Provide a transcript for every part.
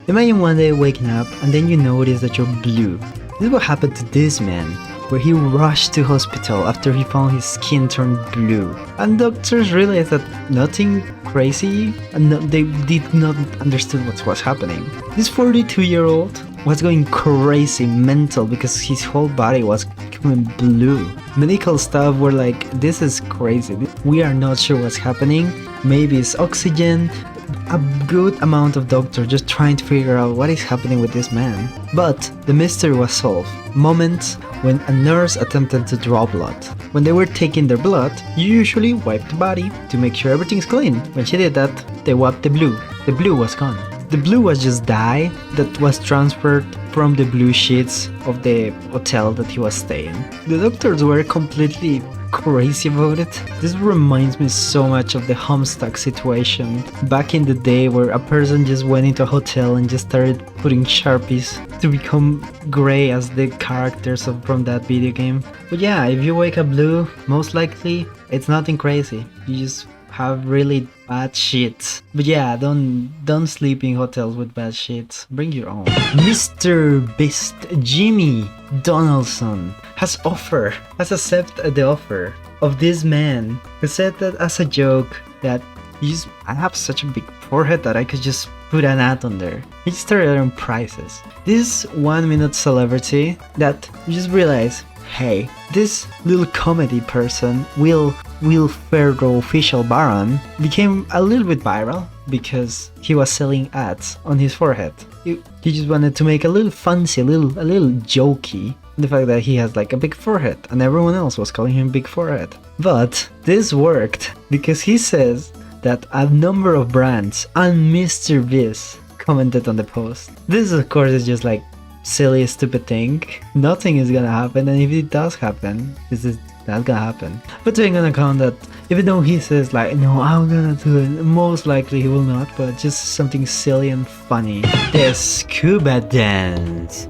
Imagine one day waking up and then you notice that you're blue. This is what happened to this man, where he rushed to hospital after he found his skin turned blue. And doctors realized that nothing crazy, and they did not understand what was happening. This 42-year-old was going crazy, mental, because his whole body was becoming blue. Medical staff were like, this is crazy, we are not sure what's happening, maybe it's oxygen. A good amount of doctors just trying to figure out what is happening with this man. But the mystery was solved. Moments when a nurse attempted to draw blood. When they were taking their blood, you usually wipe the body to make sure everything's clean. When she did that, they wiped the blue. The blue was gone. The blue was just dye that was transferred from the blue sheets of the hotel that he was staying. The doctors were completely crazy about it. This reminds me so much of the Homestuck situation back in the day, where a person just went into a hotel and just started putting Sharpies to become gray as the characters from that video game. But yeah, if you wake up blue, most likely it's nothing crazy. You just have really bad sheets. But yeah, don't sleep in hotels with bad sheets. Bring your own. mrbeast Jimmy Donaldson has accepted the offer of this man who said that as a joke that I have such a big forehead that I could just put an ad on there. He started on prices. This 1-minute celebrity that you just realize, hey, this little comedy person, Will Ferrell Official Baron, became a little bit viral because he was selling ads on his forehead. He just wanted to make a little fancy, a little jokey, the fact that he has like a big forehead and everyone else was calling him Big Forehead. But this worked because he says that a number of brands and mrbeast commented on the post. This of course is just like silly, stupid thing. Nothing is gonna happen, and if it does happen, this is not gonna happen. But taking on account that even though he says like, no, I'm gonna do it, most likely he will not, but just something silly and funny. The scuba dance.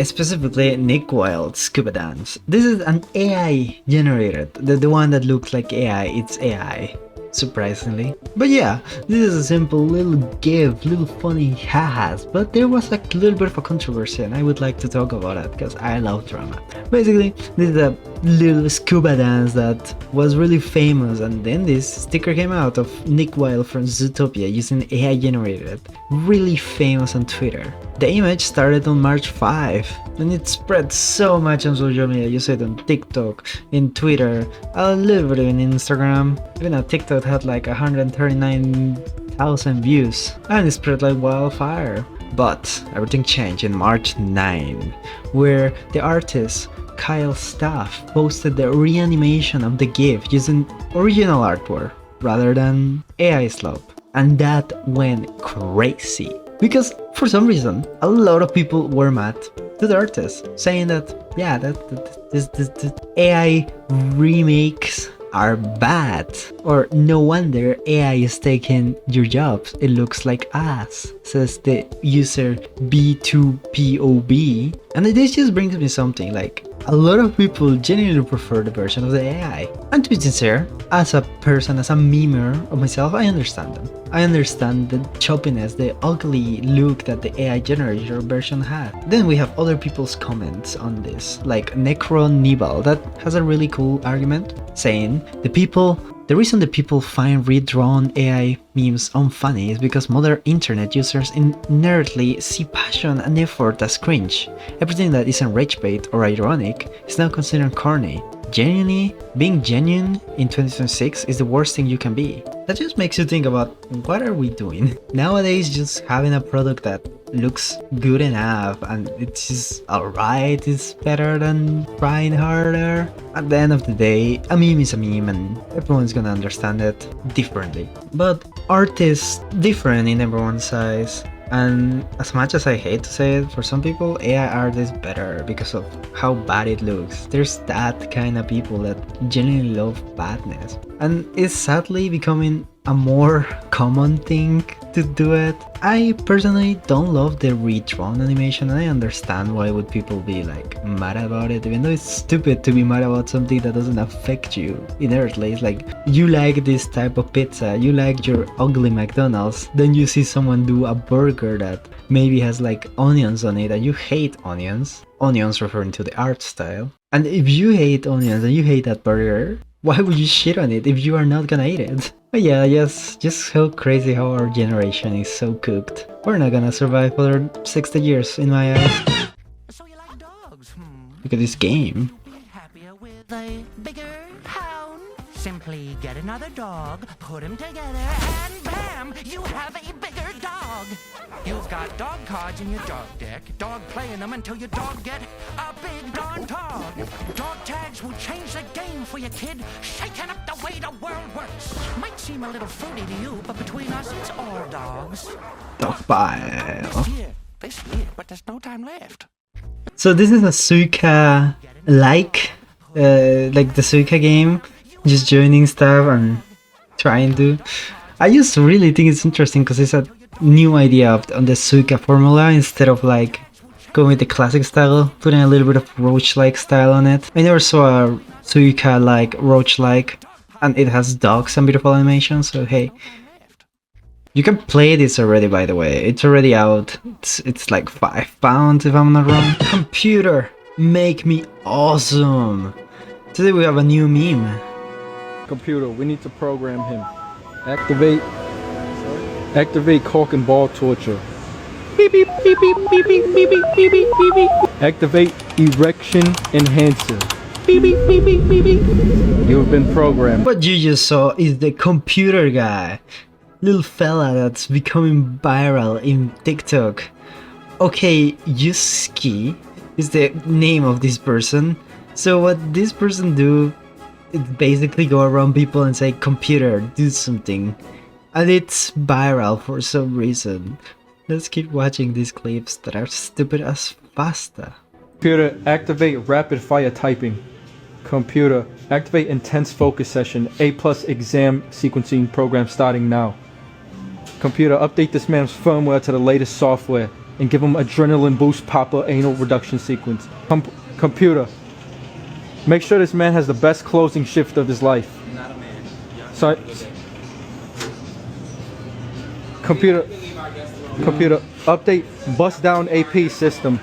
Specifically Nick Wilde's scuba dance. This is an AI generated. The one that looks like AI, it's AI. Surprisingly. But yeah, this is a simple little GIF, little funny ha-has, but there was like a little bit of a controversy and I would like to talk about it because I love drama. Basically, this is a little scuba dance that was really famous, and then this sticker came out of Nick Wilde from Zootopia using AI generated, really famous on Twitter. The image started on March 5 and it spread so much on social media. You saw it on TikTok, in Twitter, a little bit in Instagram. Even though TikTok had like 139,000 views and it spread like wildfire. But everything changed in March 9, where the artist Kyle Staff posted the reanimation of the GIF using original artwork rather than AI slop. And that went crazy. Because for some reason, a lot of people were mad to the artist, saying that, yeah, this AI remakes are bad, or no wonder AI is taking your jobs, it looks like us, says the user B2POB. And this just brings me something like, a lot of people genuinely prefer the version of the AI. And to be sincere, as a person, as a memer of myself, I understand them. I understand the choppiness, the ugly look that the AI generator version had. Then we have other people's comments on this, like Necronibal, that has a really cool argument, saying the reason the people find redrawn AI memes unfunny is because modern internet users inherently see passion and effort as cringe. Everything that isn't rage bait or ironic is now considered corny. Being genuine in 2026 is the worst thing you can be. That just makes you think about, what are we doing? Nowadays, just having a product that looks good enough and it's just alright is better than trying harder. At the end of the day, a meme is a meme and everyone's gonna understand it differently. But art is different in everyone's eyes. And as much as I hate to say it, for some people AI art is better because of how bad it looks. There's that kind of people that genuinely love badness. And it's sadly becoming a more common thing to do it. I personally don't love the redrawn animation, and I understand why would people be like mad about it, even though it's stupid to be mad about something that doesn't affect you inherently. It's like, you like this type of pizza, you like your ugly McDonald's, then you see someone do a burger that maybe has like onions on it and you hate onions. Onions referring to the art style. And if you hate onions and you hate that burger, why would you shit on it if you are not gonna eat it? But yeah, yes, just so crazy how our generation is so cooked. We're not gonna survive for 60 years in my eyes. So you like dogs, Look at this game. You'll be happier with a bigger hound. Simply get another dog, put them together, and bam! You have a bigger dog. You've got dog cards in your dog deck. Dog playing them until your dog get a big darn dog. Dog tags will change the game for your kid, shaking up the way the world works. Might seem a little fruity to you, but between us, it's all dogs. Dogpile. This year, but there's no time left. So this is a Suika like the Suika game, just joining stuff and trying to. I just really think it's interesting because it's a new idea on the Suika formula instead of like going with the classic style, putting a little bit of roach-like style on it. I never saw a Suika like roach-like, and it has dogs and beautiful animation. So hey, you can play this already, by the way. It's already out. It's like £5 if I'm not wrong. Computer, make me awesome. Today we have a new meme. Computer, we need to program him. Activate cock and ball torture. Beep beep beep beep beep beep beep beep beep beep beep beep. Activate erection enhancer. Beep beep beep beep beep beep. You've been programmed. What you just saw is the computer guy. Little fella that's becoming viral in TikTok. Okay, Yuski is the name of this person. So what this person do is basically go around people and say, computer, do something. And it's viral for some reason. Let's keep watching these clips that are stupid as pasta. Computer, activate rapid fire typing. Computer, activate intense focus session. A+ exam sequencing program starting now. Computer, update this man's firmware to the latest software and give him adrenaline boost popper anal reduction sequence. Computer, make sure this man has the best closing shift of his life. Not a man. Sorry. Computer, update bust down AP system.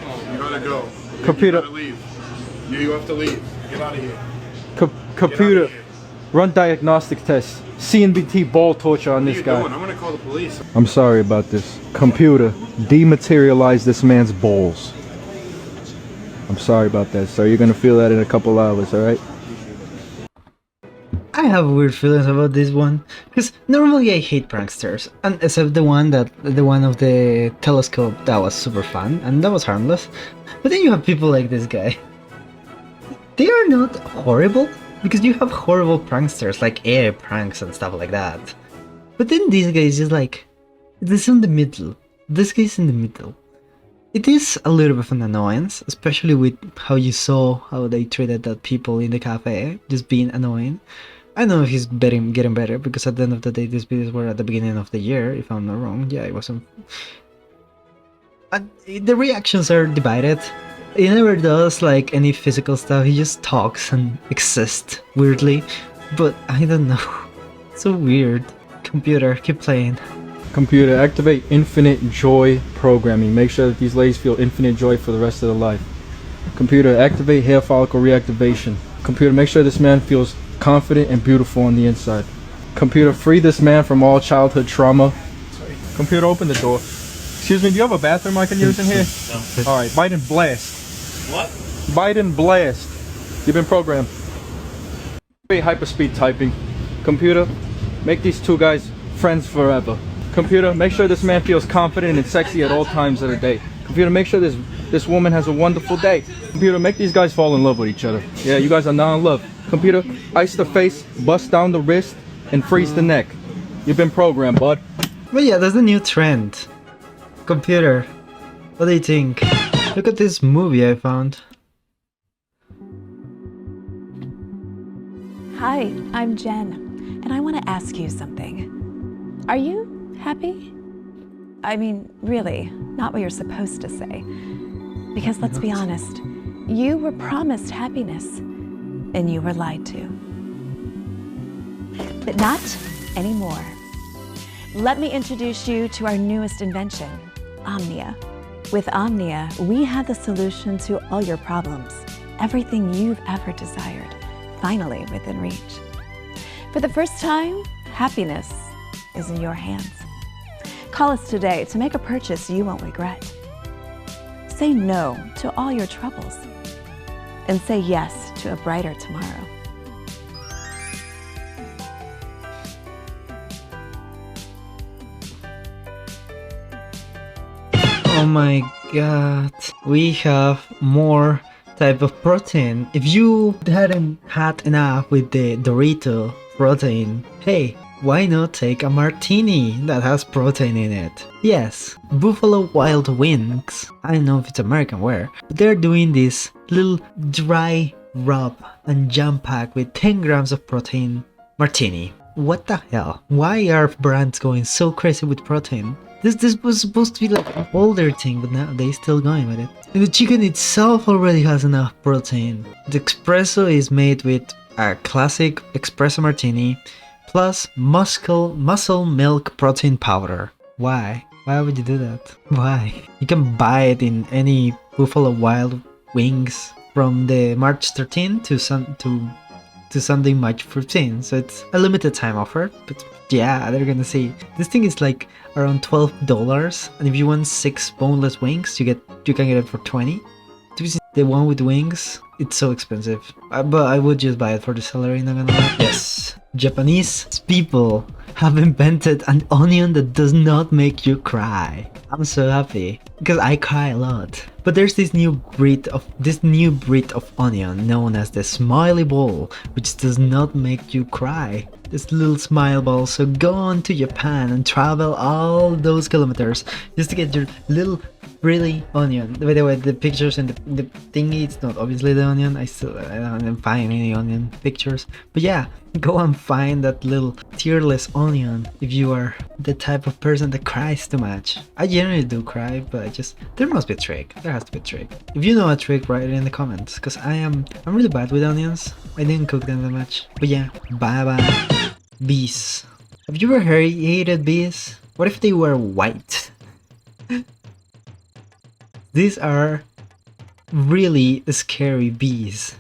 Oh, you gotta go. Computer. You gotta leave. You have to leave. Get out of here. Computer, run diagnostic test. CNBT ball torture on this guy. I'm gonna call the police. I'm sorry about this. Computer, dematerialize this man's balls. I'm sorry about that, sir. You're gonna feel that in a couple hours, alright? I have weird feelings about this one, because normally I hate pranksters, and except the one of the telescope that was super fun, and that was harmless. But then you have people like this guy. They are not horrible, because you have horrible pranksters like air pranks and stuff like that. But then this guy is just like, this in the middle. This guy's in the middle. It is a little bit of an annoyance, especially with how you saw how they treated that people in the cafe, just being annoying. I know he's getting better, because at the end of the day, these videos were at the beginning of the year, if I'm not wrong. Yeah, it wasn't. And the reactions are divided. He never does like any physical stuff, he just talks and exists weirdly. But I don't know. So weird. Computer, keep playing. Computer, activate infinite joy programming. Make sure that these ladies feel infinite joy for the rest of their life. Computer, activate hair follicle reactivation. Computer, make sure this man feels confident and beautiful on the inside. Computer, free this man from all childhood trauma. Computer, open the door. Excuse me, do you have a bathroom I can use in here? No. Alright, Biden blast. What? Biden blast. You've been programmed. Hyperspeed typing. Computer, make these two guys friends forever. Computer, make sure this man feels confident and sexy at all times of the day. Computer, make sure this woman has a wonderful day. Computer, make these guys fall in love with each other. Yeah, you guys are now in love. Computer, ice the face, bust down the wrist, and freeze the neck. You've been programmed, bud. But yeah, that's a new trend. Computer, what do you think? Look at this movie I found. Hi, I'm Jen. and I want to ask you something. Are you happy? I mean, really, not what you're supposed to say. Because let's be honest, you were promised happiness, and you were lied to. But not anymore. Let me introduce you to our newest invention, Omnia. With Omnia, we have the solution to all your problems, everything you've ever desired, finally within reach. For the first time, happiness is in your hands. Call us today to make a purchase you won't regret. Say no to all your troubles, and say yes to a brighter tomorrow. Oh my god, we have more type of protein. If you hadn't had enough with the Dorito protein, hey, why not take a martini that has protein in it? Yes, Buffalo Wild Wings, I don't know if it's American wear, but they're doing this little dry rub and jam pack with 10 grams of protein martini. What the hell? Why are brands going so crazy with protein? This was supposed to be like an older thing, but now they're still going with it. And the chicken itself already has enough protein. The espresso is made with a classic espresso martini plus muscle milk protein powder. Why? Why would you do that? Why? You can buy it in any Buffalo Wild Wings from the March 13th to something March 15, so it's a limited time offer. But yeah, they're gonna see. This thing is like around $12, and if you want 6 boneless wings, you can get it for 20. The one with wings, it's so expensive, but I would just buy it for the celery, not gonna lie. Yes, Japanese people have invented an onion that does not make you cry. I'm so happy because I cry a lot. But there's this new breed of onion known as the smiley ball, which does not make you cry. This little smile ball. So go on to Japan and travel all those kilometers just to get your little pretty onion. By the way, the pictures and the thingy, it's not obviously the onion. I don't find any onion pictures. But yeah, go and find that little tearless onion if you are the type of person that cries too much. I generally do cry, but there must be a trick. There has to be a trick. If you know a trick, write it in the comments, because I'm really bad with onions. I didn't cook them that much. But yeah, bye bye. Bees. Have you ever hated bees? What if they were white? These are really scary bees.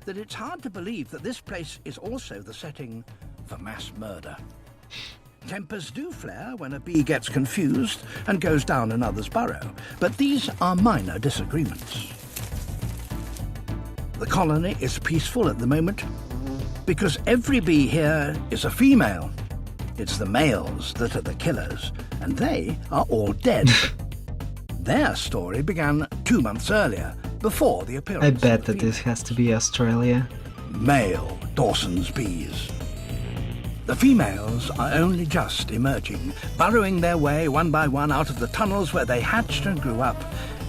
That it's hard to believe that this place is also the setting for mass murder. Tempers do flare when a bee gets confused and goes down another's burrow, but these are minor disagreements. The colony is peaceful at the moment because every bee here is a female. It's the males that are the killers, and they are all dead. Their story began 2 months earlier, before the appearance I bet of the that this has to be Australia. male Dawson's bees. The females are only just emerging, burrowing their way one by one out of the tunnels where they hatched and grew up,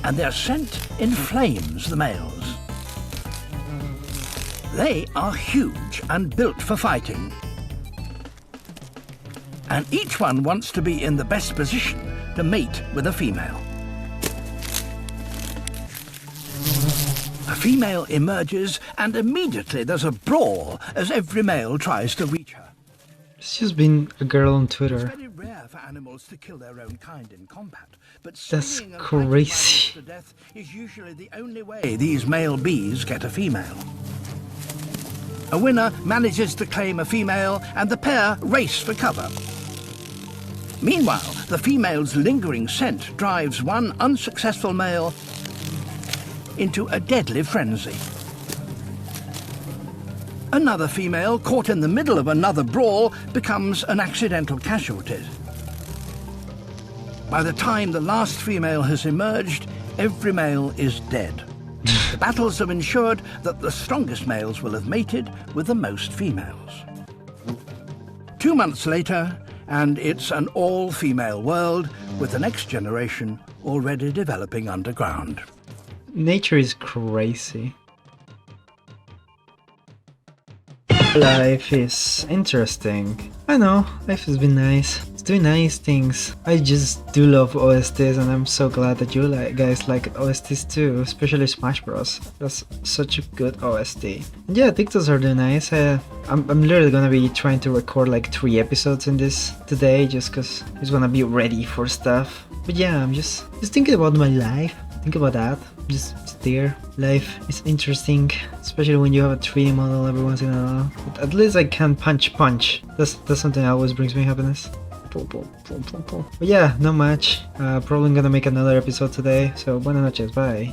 and they're sent in flames, the males. They are huge and built for fighting, and each one wants to be in the best position to mate with a female. A female emerges, and immediately there's a brawl as every male tries to reach her. It's just been a girl on It's Twitter. very rare for animals to kill their own kind in combat, but That's slaying and fighting crazy. violence to death is usually the only way these male bees get a female. A winner manages to claim a female, and the pair race for cover. Meanwhile, the female's lingering scent drives one unsuccessful male into a deadly frenzy. Another female, caught in the middle of another brawl, becomes an accidental casualty. By the time the last female has emerged, every male is dead. The battles have ensured that the strongest males will have mated with the most females. 2 months later, and it's an all-female world, with the next generation already developing underground. Nature is crazy. Life is interesting. I know, life has been nice. It's doing nice things. I just do love OSTs, and I'm so glad that you guys like OSTs too, especially Smash Bros. That's such a good OST. And yeah, TikToks are doing nice. I'm literally gonna be trying to record like 3 episodes in this today, just cause I just wanna be ready for stuff. But yeah, I'm just thinking about my life. Think about that. Just there. Life is interesting, especially when you have a 3D model every once in a while. But at least I can punch. That's something that always brings me happiness. But yeah, not much. Probably gonna make another episode today. So buenas noches, bye.